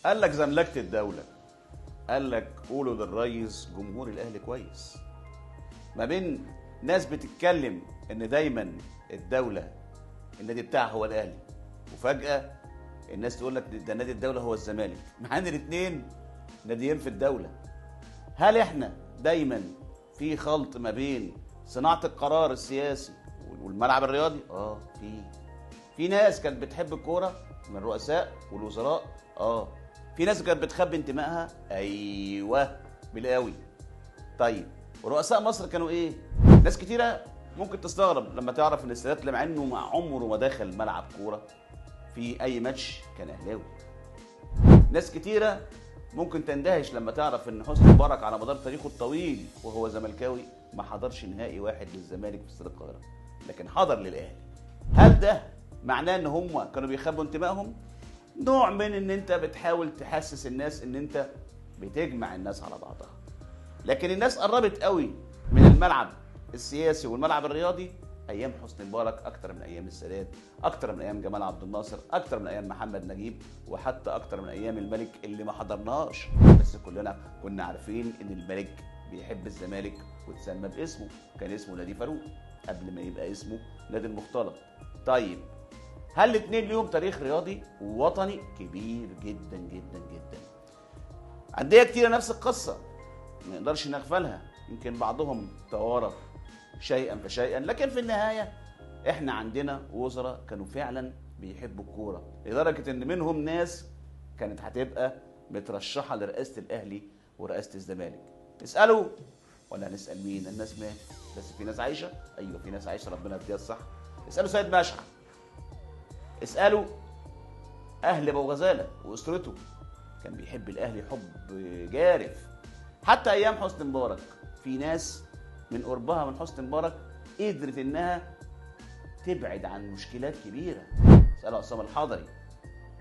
قال لك زملكة الدولة، قال لك قولوا للريس جمهور الاهلي كويس. ما بين ناس بتتكلم ان دايما الدولة النادي بتاعها هو الاهلي، وفجأة الناس تقول لك ده نادي الدولة هو الزمالك، مع ان الاثنين ناديين في الدولة. هل احنا دايما في خلط ما بين صناعة القرار السياسي والملعب الرياضي؟ في ناس كانت بتحب الكورة من الرؤساء والوزراء، في ناس كانت بتخبي انتمائها، ايوه بالقوي. طيب ورؤساء مصر كانوا ايه؟ ناس كتيرة ممكن تستغرب لما تعرف ان السادات مع انه مع عمره ما دخل ملعب كورة في اي ماتش كان اهلاوي. ناس كتيرة ممكن تندهش لما تعرف ان حسني مبارك على مدار تاريخه الطويل وهو زملكاوي ما حضرش نهائي واحد للزمالك في استاد القاهرة، لكن حضر للاهلي. هل ده معناه ان هم كانوا بيخبوا انتمائهم؟ نوع من ان انت بتحاول تحسس الناس ان انت بتجمع الناس على بعضها. لكن الناس قربت قوي من الملعب السياسي والملعب الرياضي ايام حسني مبارك اكتر من ايام السادات، اكتر من ايام جمال عبد الناصر، اكتر من ايام محمد نجيب، وحتى اكتر من ايام الملك اللي ما حضرناش، بس كلنا كنا عارفين ان الملك بيحب الزمالك وتسمى باسمه، كان اسمه نادي فاروق قبل ما يبقى اسمه نادي المختلط. طيب هل الاثنين ليهم تاريخ رياضي ووطني كبير جدا جدا جدا. أندية كتيرة نفس القصة ما نقدرش نغفلها، يمكن بعضهم توارث شيئا فشيئا، لكن في النهاية احنا عندنا وزراء كانوا فعلا بيحبوا الكورة لدرجة ان منهم ناس كانت هتبقى مترشحة لرئاسة الاهلي ورئاسة الزمالك. اسألوا ولا نسأل مين؟ الناس مات بس في ناس عايشة، ايوه في ناس عايشة ربنا يديها الصح. اسألوا سيد مشعل، اسألوا اهل ابو غزالة واسرته، كان بيحب الاهلي حب جارف. حتى ايام حسني مبارك في ناس من قربها من حسني مبارك قدرت انها تبعد عن مشكلات كبيره. اسالوا عصام الحضري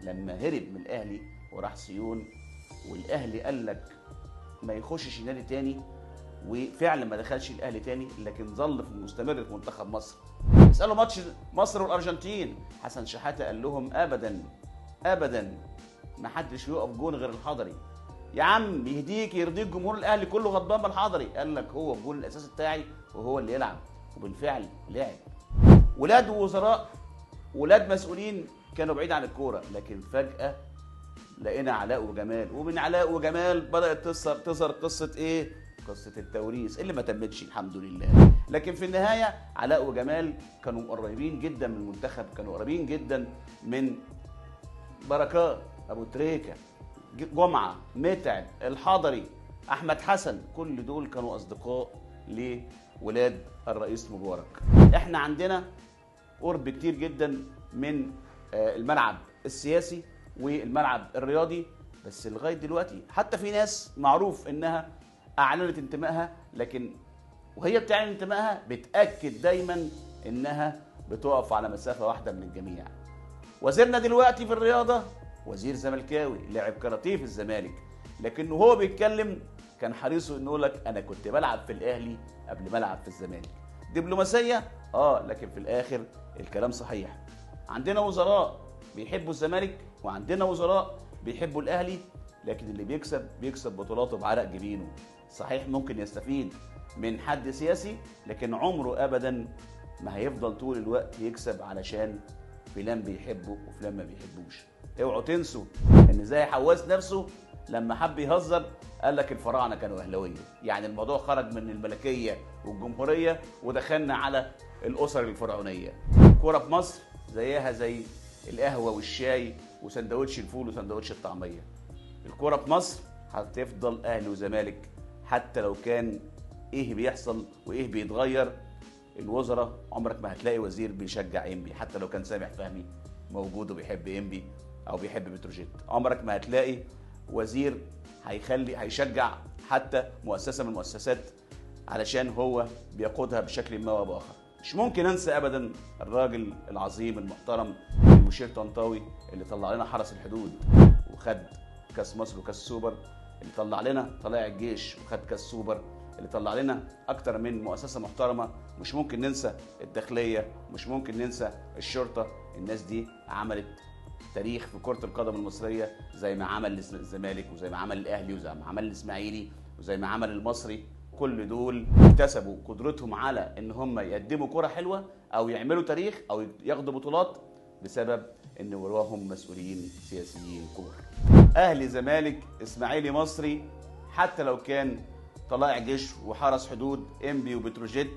لما هرب من الاهلي وراح سيون، والاهلي قال لك ما يخشش نادي تاني، وفعلا ما دخلش الاهلي تاني، لكن ظل في مستمر في منتخب مصر. اسالوا ماتش مصر والارجنتين، حسن شحاته قال لهم ابدا ابدا ما حدش يقف جون غير الحضري. يا عم يهديك يرضيك جمهور الاهلي كله غضبان من الحضري، قال لك هو الجول الاساسي بتاعي وهو اللي يلعب، وبالفعل لعب. ولاد وزراء ولاد مسؤولين كانوا بعيد عن الكوره، لكن فجاه لقينا علاء وجمال، ومن علاء وجمال بدات تظهر قصه ايه؟ قصه التوريث اللي ما تمتش الحمد لله. لكن في النهايه علاء وجمال كانوا قريبين جدا من المنتخب، كانوا قريبين جدا من بركات، ابو تريكه، جمعه، متعب، الحضري، احمد حسن، كل دول كانوا اصدقاء لولاد الرئيس مبارك. احنا عندنا قرب كتير جدا من الملعب السياسي والملعب الرياضي، بس لغايه دلوقتي حتى في ناس معروف انها اعلنت انتمائها، لكن وهي بتعلن انتمائها بتاكد دايما انها بتقف على مسافه واحده من الجميع. وزيرنا دلوقتي في الرياضه وزير زملكاوي لعب كاراتيه في الزمالك، لكنه هو بيتكلم كان حريص انه يقول لك انا كنت بلعب في الاهلي قبل ما العب في الزمالك. دبلوماسيه لكن في الاخر الكلام صحيح. عندنا وزراء بيحبوا الزمالك وعندنا وزراء بيحبوا الاهلي، لكن اللي بيكسب بطولاته بعرق جبينه. صحيح ممكن يستفيد من حد سياسي، لكن عمره ابدا ما هيفضل طول الوقت يكسب علشان فلان بيحبه وفلان ما بيحبوش. اوعوا تنسوا ان زي حواس نفسه لما حب يهزر قال لك الفراعنه كانوا اهلاويه، يعني الموضوع خرج من الملكيه والجمهوريه ودخلنا على الاسر الفرعونيه. الكوره في مصر زيها زي القهوه والشاي وسندوتش الفول وسندوتش الطعميه. الكوره في مصر هتفضل اهلي وزمالك حتى لو كان ايه بيحصل وايه بيتغير. الوزراء عمرك ما هتلاقي وزير بيشجع انبي، حتى لو كان سامح فهمي موجود وبيحب انبي او بيحب بتروجيت. عمرك ما هتلاقي وزير هيشجع حتى مؤسسه من المؤسسات علشان هو بيقودها بشكل ما او باخر. مش ممكن انسى ابدا الراجل العظيم المحترم المشير طنطاوي اللي طلع لنا حرس الحدود وخد كاس مصر وكاس سوبر، اللي طلع لنا طلائع الجيش وخد كاس سوبر، اللي طلع لنا اكتر من مؤسسه محترمه. مش ممكن ننسى الداخليه، مش ممكن ننسى الشرطه. الناس دي عملت تاريخ في كرة القدم المصرية، زي ما عمل الزمالك وزي ما عمل الأهلي وزي ما عمل الإسماعيلي وزي ما عمل المصري. كل دول اكتسبوا قدرتهم على ان هم يقدموا كرة حلوة او يعملوا تاريخ او ياخدوا بطولات بسبب ان وراهم مسؤولين سياسيين كبار. اهلي، زمالك، اسماعيلي، مصري، حتى لو كان طلائع جيش وحرس حدود، انبي وبتروجيت،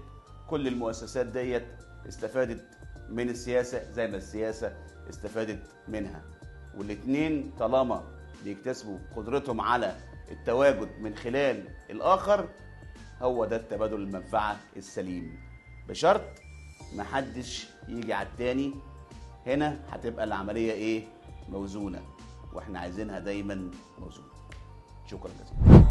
كل المؤسسات ديت استفادت من السياسة زي ما السياسة استفادت منها. والاتنين طالما بيكتسبوا قدرتهم على التواجد من خلال الآخر، هو ده التبادل المنفعة السليم، بشرط محدش يجي على التاني. هنا هتبقى العملية ايه؟ موزونة، واحنا عايزينها دايما موزونة. شكرا جزيلا.